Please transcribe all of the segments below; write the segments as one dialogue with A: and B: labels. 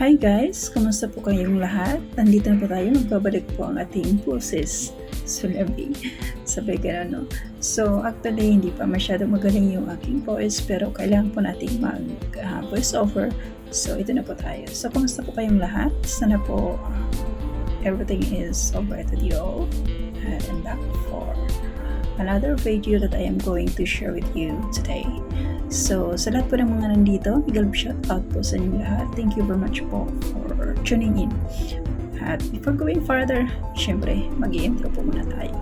A: Hi guys! Kumusta po kayong lahat? Nandito na po tayo, magbabalik po ang ating poses. Sulabi. Sabay gano'n, no? So, actually, hindi pa masyadong magaling yung aking voice, pero kailangan po nating mag-voice over. So, ito na po tayo. So, kumusta po kayong lahat? Sana po everything is alright with you all. And I'm back for another video that I am going to share with you today. So, sa lahat po ng mga nandito, big shout out po sa inyo lahat. Thank you very much po for tuning in. At before going further, syempre, mag-i-intro po muna tayo.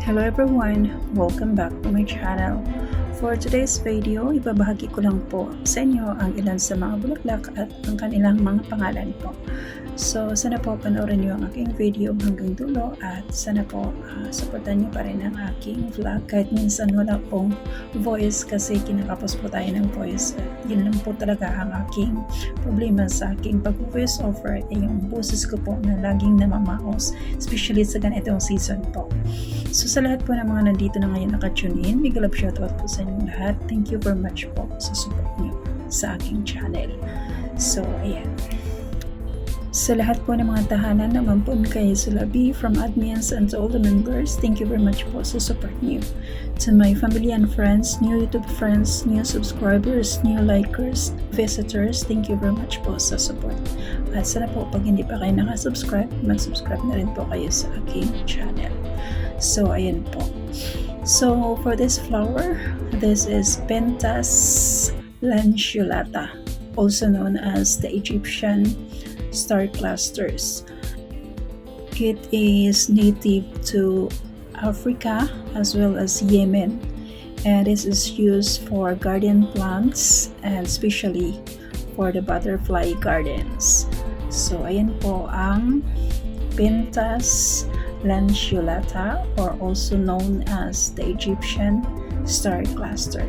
A: Hello everyone! Welcome back to my channel. For today's video, ibabahagi ko lang po sa inyo ang ilan sa mga bulaklak at ang kanilang mga pangalan po. So, sana po panoorin niyo ang aking video hanggang dulo at sana po supportan niyo pa rin ang aking vlog kahit minsan wala pong voice kasi kinakapos po tayo ng voice. At yun lang po talaga ang aking problema sa aking pag-voice over ay yung boses ko po na laging namamaos, especially sa ganitong season po. So sa lahat po ng mga nandito na ngayon naka-tune in, big love shoutout po sa inyo lahat. Thank you very much po sa support niyo sa aking channel. So ayan. Sa lahat po ng mga tahanan naman po kay Sulabi, from admins and to all the members, thank you very much po sa support niyo. To my family and friends, new YouTube friends, new subscribers, new likers, visitors, thank you very much po sa support. At sana po pag hindi pa kayo nakasubscribe, mag-subscribe na rin po kayo sa aking channel. So, ayan po. So, for this flower, this is Pentas lanceolata, also known as the Egyptian star clusters. It is native to Africa as well as Yemen, and this is used for garden plants and especially for the butterfly gardens. So, ayan po ang Pentas lanceolata, or also known as the Egyptian star cluster.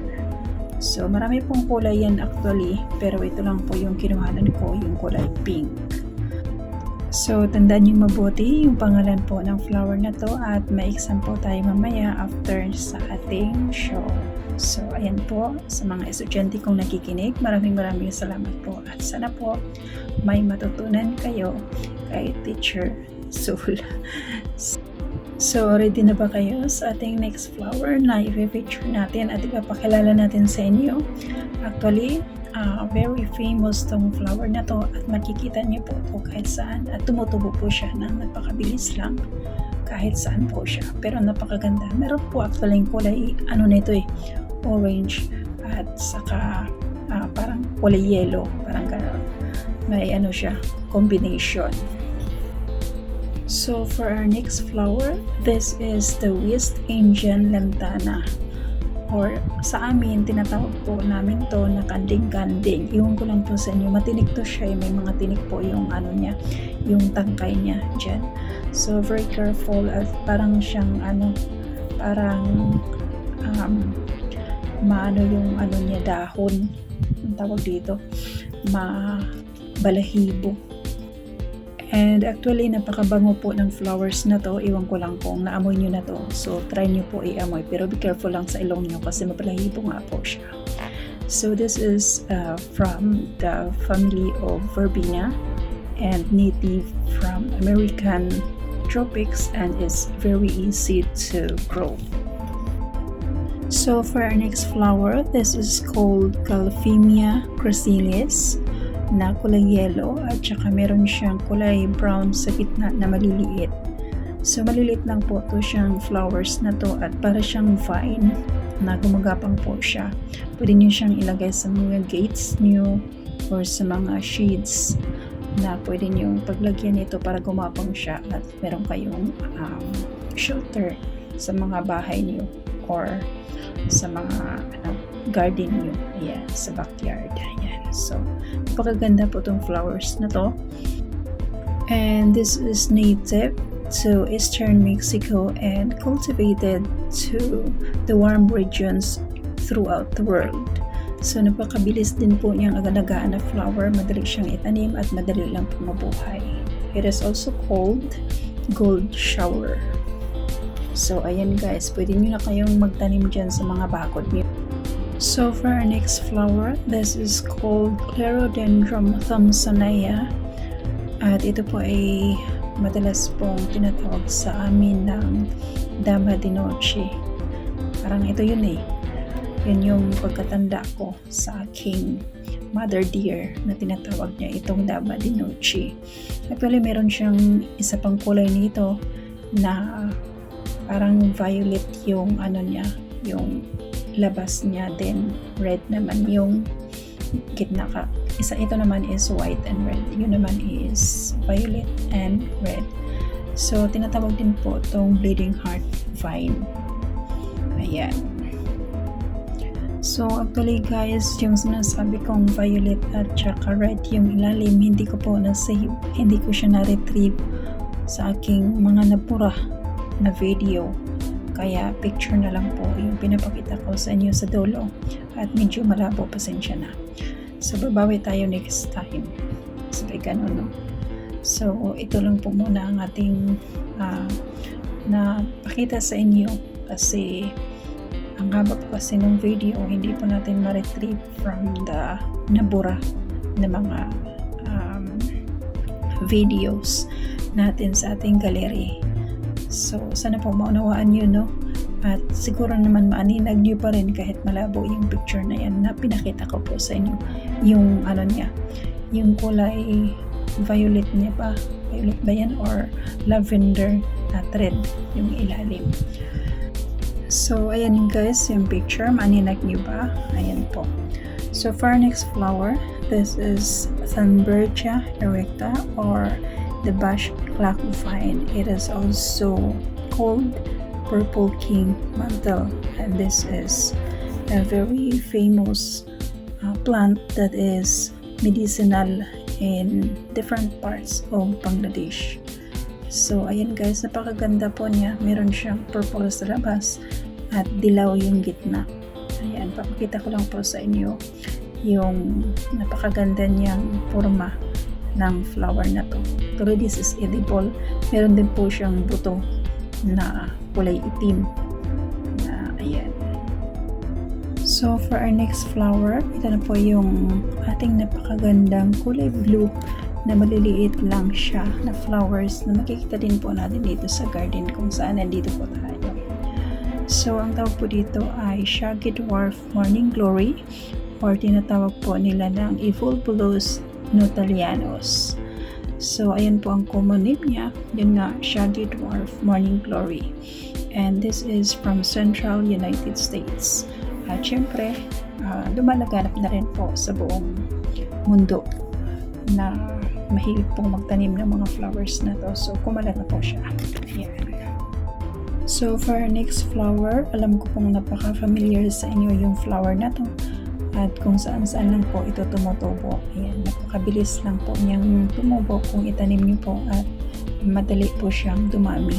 A: So marami pong kulay yan actually, pero ito lang po yung kinuhanan ko, yung kulay pink. So tandaan nyo mabuti yung pangalan po ng flower na to at may exam po tayo mamaya after sa ating show. So ayan po, sa mga estudyante kong nakikinig, maraming salamat po at sana po may matutunan kayo kay Teacher Soul. So, ready na ba kayo sa ating next flower na i-feature natin at ipapakilala natin sa inyo? Actually, very famous tong flower na to at makikita niyo po ito kahit saan at tumutubo po siya ng napakabilis lang kahit saan po siya. Pero napakaganda. Meron po actually kulay, orange at saka parang kulay yellow, parang gano'n. May siya, combination. So for our next flower, this is the West Indian lantana, or sa amin tinatawag po namin to na kanding-kanding. Iwan ko lang po sa inyo, matinik to siya, may mga tinik po yung niya, yung tangkay niya dyan. So very careful at parang siyang parang maano yung niya, dahon, ang tawag dito, balahibo. And actually, napakabango po ng flowers na to. Iwan ko lang kung naamoy nyo na to. So, try nyo po i-amoy. Pero be careful lang sa ilong nyo kasi mapalahibo nga po siya. So, this is from the family of verbena and native from American tropics and is very easy to grow. So, for our next flower, this is called Calphemia gracilis na kulay yellow at saka meron siyang kulay brown sa gitna na maliliit. So maliliit lang po to siyang flowers na to at para siyang vine na gumagapang po siya. Pwede niyo siyang ilagay sa mga gates niyo or sa mga shades na pwede niyo paglagyan nito para gumapang siya at meron kayong shelter sa mga bahay niyo or sa mga garden niyo. Ayan, sa backyard. Ayan. So, napakaganda po itong flowers na to. And this is native to eastern Mexico and cultivated to the warm regions throughout the world. So napakabilis din po niyang agalagaan na flower, madali siyang itanim at madali lang po mabuhay. It is also called gold shower. So ayan guys, pwede nyo na kayong magtanim dyan sa mga bakod niyo. So for our next flower, this is called Clerodendron Thompsonea. At ito po ay madalas pong tinatawag sa amin ng Dama de Noche. Parang ito yun eh. Yun yung pagkatanda ko sa aking mother dear na tinatawag niya itong Dama de Noche. Actually, meron siyang isa pang kulay nito na parang violet yung ano niya, yung labas niya, then red naman yung gitna ka. Ito naman is white and red. Yun naman is violet and red. So, tinatawag din po itong bleeding heart vine. Ayan. So, actually guys, yung sinasabi kong violet at saka red, yung ilalim, hindi ko po na-save. Hindi ko siya na-retrieve sa aking mga napura na video. Kaya picture na lang po yung pinapakita ko sa inyo sa dulo. At medyo malabo, pasensya na. So, babawi tayo next time. Sabi ganun, no? So, ito lang po muna ang ating na pakita sa inyo kasi ang haba po kasi ng video, hindi po natin ma-retrieve from the nabura na mga videos natin sa ating gallery. So, sana po maunawaan nyo, no? At siguro naman maaninag nyo pa rin kahit malabo yung picture na yan na pinakita ko po sa inyo. Yung ano niya, yung kulay violet niya ba? Violet ba yan? Or lavender at red yung ilalim. So, ayan guys, yung picture. Maaninag nyo ba? Ayan po. So, for our next flower, this is Thunbergia erecta or the bush clock vine. It is also called Purple King Mantle, and this is a very famous plant that is medicinal in different parts of Bangladesh. So ayan guys, napakaganda po niya. Meron siyang purple sa labas at dilaw yung gitna. Ayan, papakita ko lang po sa inyo yung napakaganda niyang forma ng flower na to. Pero this is edible. Meron din po siyang buto na kulay itim na ayan. So for our next flower, ito na po yung ating napakagandang kulay blue na maliliit lang siya na flowers na makikita din po natin dito sa garden kung saan nandito po tayo. So ang tawag po dito ay Shaggy Dwarf Morning Glory or tinatawag po nila ng Evolvulus Nutalianus. So, ayan po ang common name niya. Yun nga, Shaggy Dwarf Morning Glory. And this is from Central United States. At syempre, lumalaganap na rin po sa buong mundo na mahilig pong magtanim ng mga flowers na to. So, kumalat na po siya. Ayan. So, for our next flower, alam ko pong napaka-familiar sa inyo yung flower na to. At kung saan-saan lang po ito tumutubo. Ayan, napakabilis lang po niyang tumubo kung itanim niyo po at madali po siyang dumami.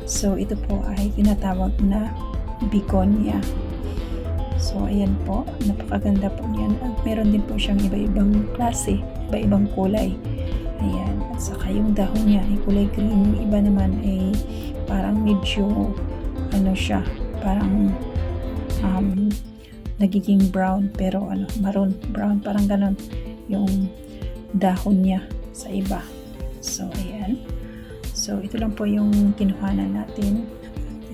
A: So, ito po ay tinatawag na begonia. So, ayan po, napakaganda po niyan. At meron din po siyang iba-ibang klase, iba-ibang kulay. Ayan, at saka yung dahon niya ay kulay green. Yung iba naman ay parang medyo, ano siya, parang nagiging brown pero maroon brown, parang ganon yung dahon niya sa iba. So ayan, so ito lang po yung kinuhanan natin,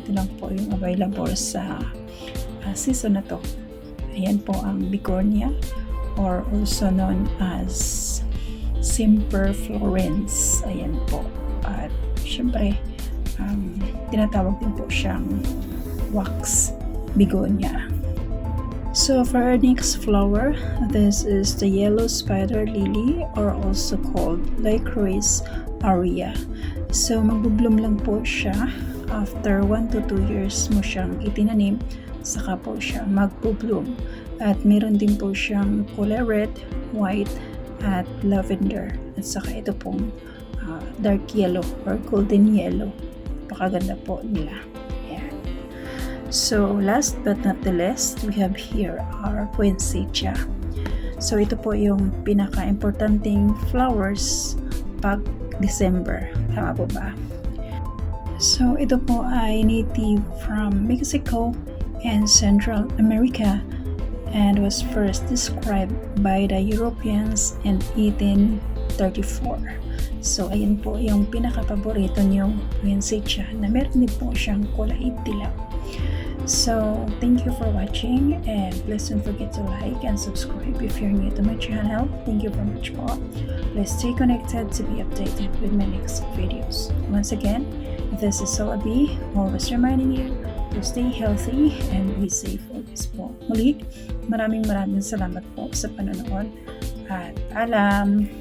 A: ito lang po yung available sa season na to. Ayan po ang begonia or also known as Semperflorens. Ayan po, at syempre tinatawag din po siyang wax begonia. So for our next flower, this is the yellow spider lily or also called Lycoris aurea. So magbubloom lang po siya after 1 to 2 years mo siyang itinanim, saka po siya magbubloom. At meron din po siyang kulay red, white at lavender. At saka ito pong dark yellow or golden yellow. Napakaganda po nila. Ayan. So last but not the least, we have here our poinsettia. So ito po yung pinaka-importanting flowers pag December. Tama po ba? So ito po ay native from Mexico and Central America and was first described by the Europeans in 1834. So ayan po yung pinaka-paborito niyong poinsettia na meron din po siyang kulay dilaw. So thank you for watching, and please don't forget to like and subscribe if you're new to my channel. Thank you very much po. Please stay connected to be updated with my next videos. Once again, this is Soabi, always reminding you to stay healthy and be safe always po. Muli, maraming salamat po sa panonood at paalam!